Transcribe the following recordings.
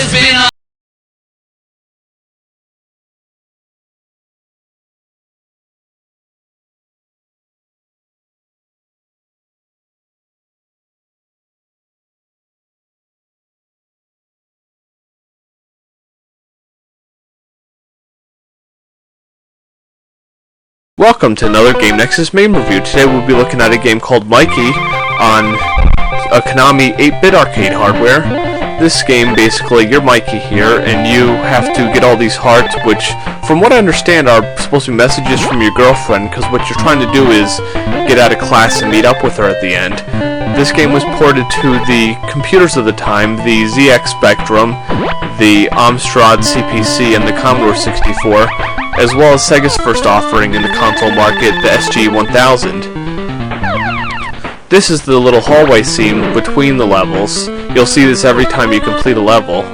It's been a Welcome to another Game Nexus Mame review. Today we'll be looking at a game called Mikie on a Konami 8-bit arcade hardware. This game, basically, you're Mikie here, and you have to get all these hearts, which, from what I understand, are supposed to be messages from your girlfriend, because what you're trying to do is get out of class and meet up with her at the end. This game was ported to the computers of the time, the ZX Spectrum, the Amstrad CPC, and the Commodore 64, as well as Sega's first offering in the console market, the SG-1000. This is the little hallway scene between the levels. You'll see this every time you complete a level.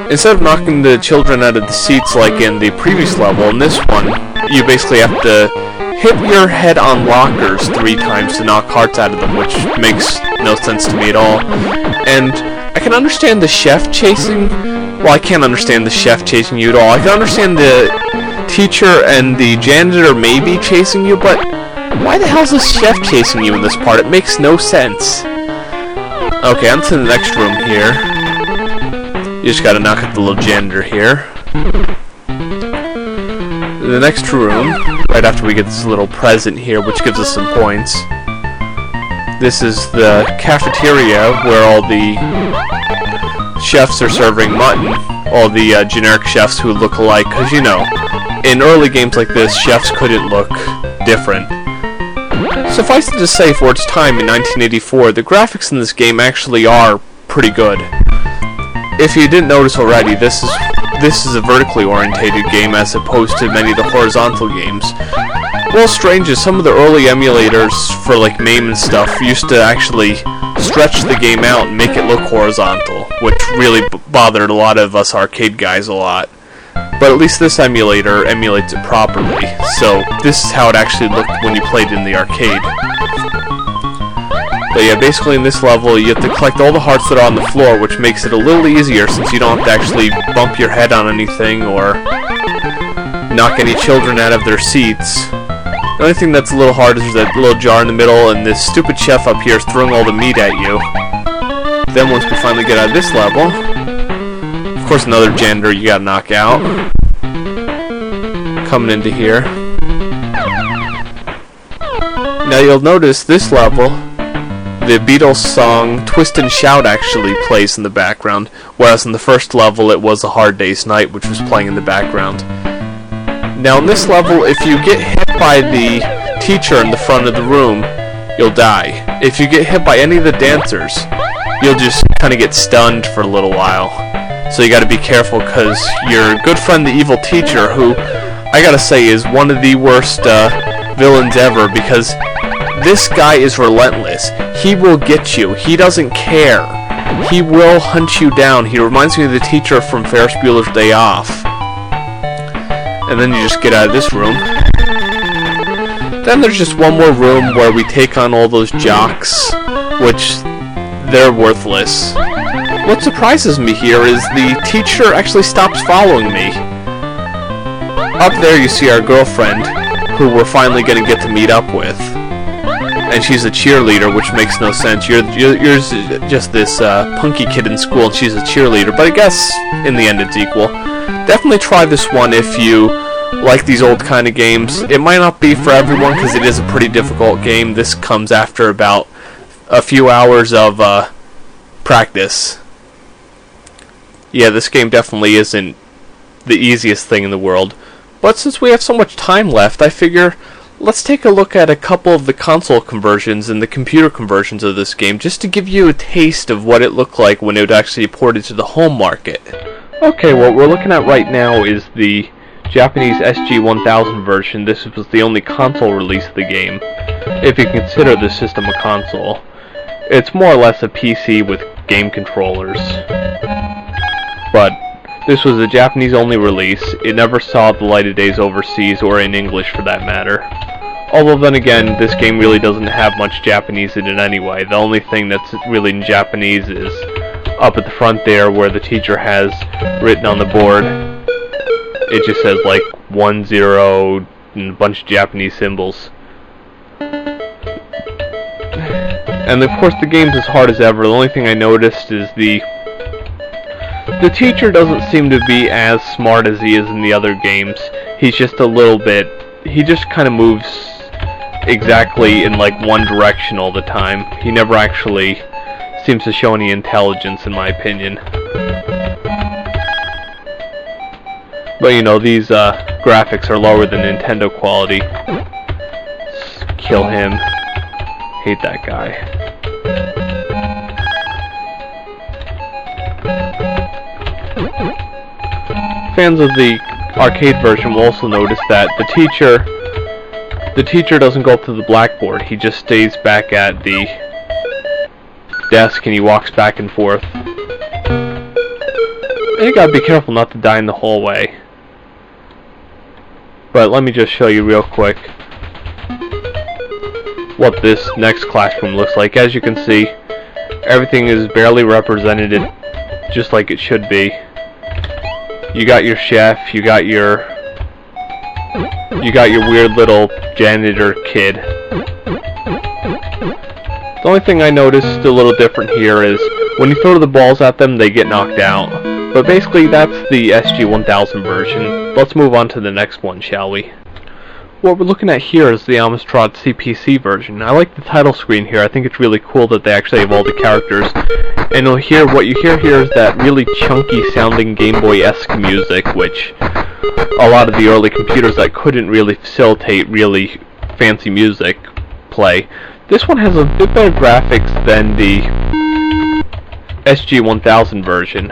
Instead of knocking the children out of the seats like in the previous level, in this one, you basically have to hit your head on lockers 3 times to knock hearts out of them, which makes no sense to me at all. And I can understand the chef chasing. Well, I can't understand the chef chasing you at all. I can understand the teacher and the janitor maybe chasing you, but why the hell is the chef chasing you in this part? It makes no sense. Okay, on to the next room here. You just gotta knock out the little janitor here. The next room, right after we get this little present here, which gives us some points. This is the cafeteria where all the chefs are serving mutton, all the generic chefs who look alike, because you know, in early games like this, chefs couldn't look different. Suffice it to say, for its time in 1984, the graphics in this game actually are pretty good. If you didn't notice already, this is a vertically orientated game as opposed to many of the horizontal games. Well, strange is some of the early emulators for like Mame and stuff used to actually stretch the game out and make it look horizontal, which really bothered a lot of us arcade guys a lot. But at least this emulator emulates it properly, so this is how it actually looked when you played in the arcade. But yeah, basically in this level you have to collect all the hearts that are on the floor, which makes it a little easier since you don't have to actually bump your head on anything or knock any children out of their seats. The only thing that's a little hard is that little jar in the middle, and this stupid chef up here is throwing all the meat at you. Then once we finally get out of this level, of course another janitor you gotta knock out. Coming into here. Now you'll notice this level, the Beatles song Twist and Shout actually plays in the background, whereas in the first level it was A Hard Day's Night, which was playing in the background. Now in this level, if you get hit by the teacher in the front of the room, you'll die. If you get hit by any of the dancers, you'll just kind of get stunned for a little while. So you gotta be careful, because your good friend the evil teacher, who I gotta say is one of the worst villains ever, because this guy is relentless. He will get you. He doesn't care. He will hunt you down. He reminds me of the teacher from Ferris Bueller's Day Off. And then you just get out of this room. Then there's just one more room where we take on all those jocks, which they're worthless. What surprises me here is the teacher actually stops following me. Up there you see our girlfriend, who we're finally going to get to meet up with. And she's a cheerleader, which makes no sense. You're just this punky kid in school, and she's a cheerleader. But I guess, in the end, it's equal. Definitely try this one if you like these old kind of games. It might not be for everyone, because it is a pretty difficult game. This comes after about a few hours of practice. Yeah, this game definitely isn't the easiest thing in the world. But since we have so much time left, I figure let's take a look at a couple of the console conversions and the computer conversions of this game, just to give you a taste of what it looked like when it would actually ported to the home market. Okay, what we're looking at right now is the Japanese SG-1000 version. This was the only console release of the game, if you consider the system a console. It's more or less a PC with game controllers. But this was a Japanese-only release. It never saw the light of days overseas, or in English for that matter. Although then again, this game really doesn't have much Japanese in it anyway. The only thing that's really in Japanese is up at the front there where the teacher has written on the board, it just says like 1, 0 and a bunch of Japanese symbols. And of course the game's as hard as ever. The only thing I noticed is the teacher doesn't seem to be as smart as he is in the other games. He's just a little bit, he just kind of moves exactly in like one direction all the time. He never actually seems to show any intelligence, in my opinion. But you know, these graphics are lower than Nintendo quality. Just kill him. Hate that guy. Fans of the arcade version will also notice that the teacher doesn't go up to the blackboard. He just stays back at the desk and he walks back and forth. And you gotta be careful not to die in the hallway. But let me just show you real quick what this next classroom looks like. As you can see, everything is barely represented just like it should be. You got your chef, you got your weird little janitor kid. The only thing I noticed a little different here is when you throw the balls at them, they get knocked out. But basically, that's the SG-1000 version. Let's move on to the next one, shall we? What we're looking at here is the Amstrad CPC version. I like the title screen here. I think it's really cool that they actually have all the characters. And what you hear here is that really chunky sounding Game Boy-esque music, which a lot of the early computers that couldn't really facilitate really fancy music play. This one has a bit better graphics than the SG-1000 version,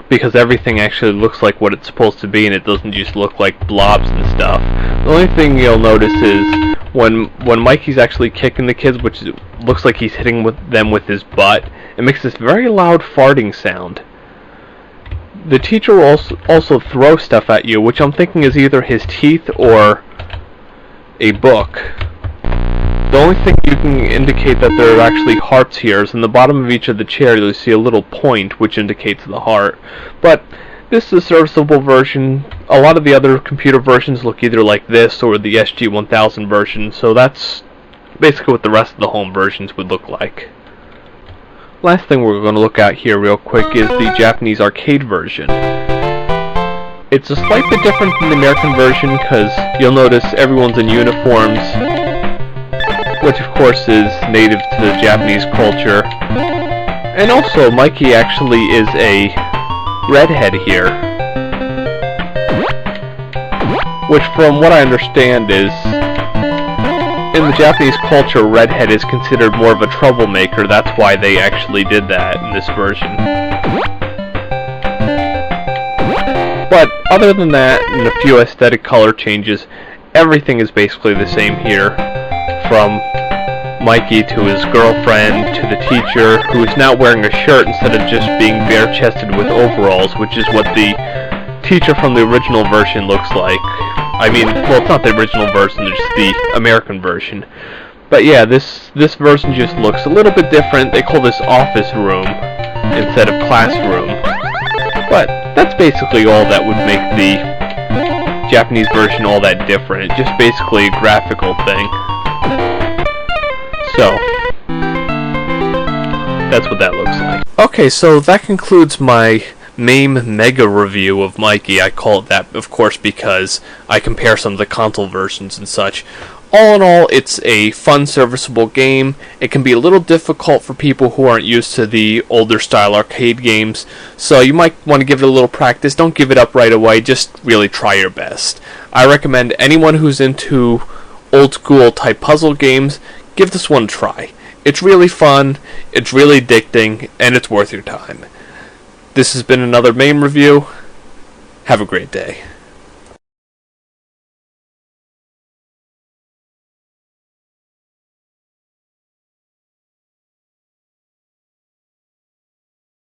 because everything actually looks like what it's supposed to be and it doesn't just look like blobs and stuff. The only thing you'll notice is when Mikey's actually kicking the kids, which looks like he's hitting them with his butt, it makes this very loud farting sound. The teacher will also throw stuff at you, which I'm thinking is either his teeth or a book. The only thing you can indicate that there are actually hearts here is in the bottom of each of the chairs you'll see a little point which indicates the heart. But this is a serviceable version. A lot of the other computer versions look either like this or the SG-1000 version, so that's basically what the rest of the home versions would look like. Last thing we're going to look at here real quick is the Japanese arcade version. It's a slight bit different from the American version because you'll notice everyone's in uniforms, which of course is native to the Japanese culture. And also, Mikie actually is a redhead here, which from what I understand is, in the Japanese culture, redhead is considered more of a troublemaker. That's why they actually did that in this version. But other than that, and a few aesthetic color changes, everything is basically the same here. From Mikie to his girlfriend, to the teacher, who is now wearing a shirt instead of just being bare-chested with overalls, which is what the teacher from the original version looks like. I mean, well, it's not the original version, it's the American version. But yeah, this version just looks a little bit different. They call this office room instead of classroom. But that's basically all that would make the Japanese version all that different. It's just basically a graphical thing. So, that's what that looks like. Okay, so that concludes my Mame Mega review of Mikie. I call it that, of course, because I compare some of the console versions and such. All in all, it's a fun, serviceable game. It can be a little difficult for people who aren't used to the older style arcade games, so you might want to give it a little practice. Don't give it up right away, just really try your best. I recommend anyone who's into old school type puzzle games, give this one a try. It's really fun, it's really addicting, and it's worth your time. This has been another Mame review. Have a great day.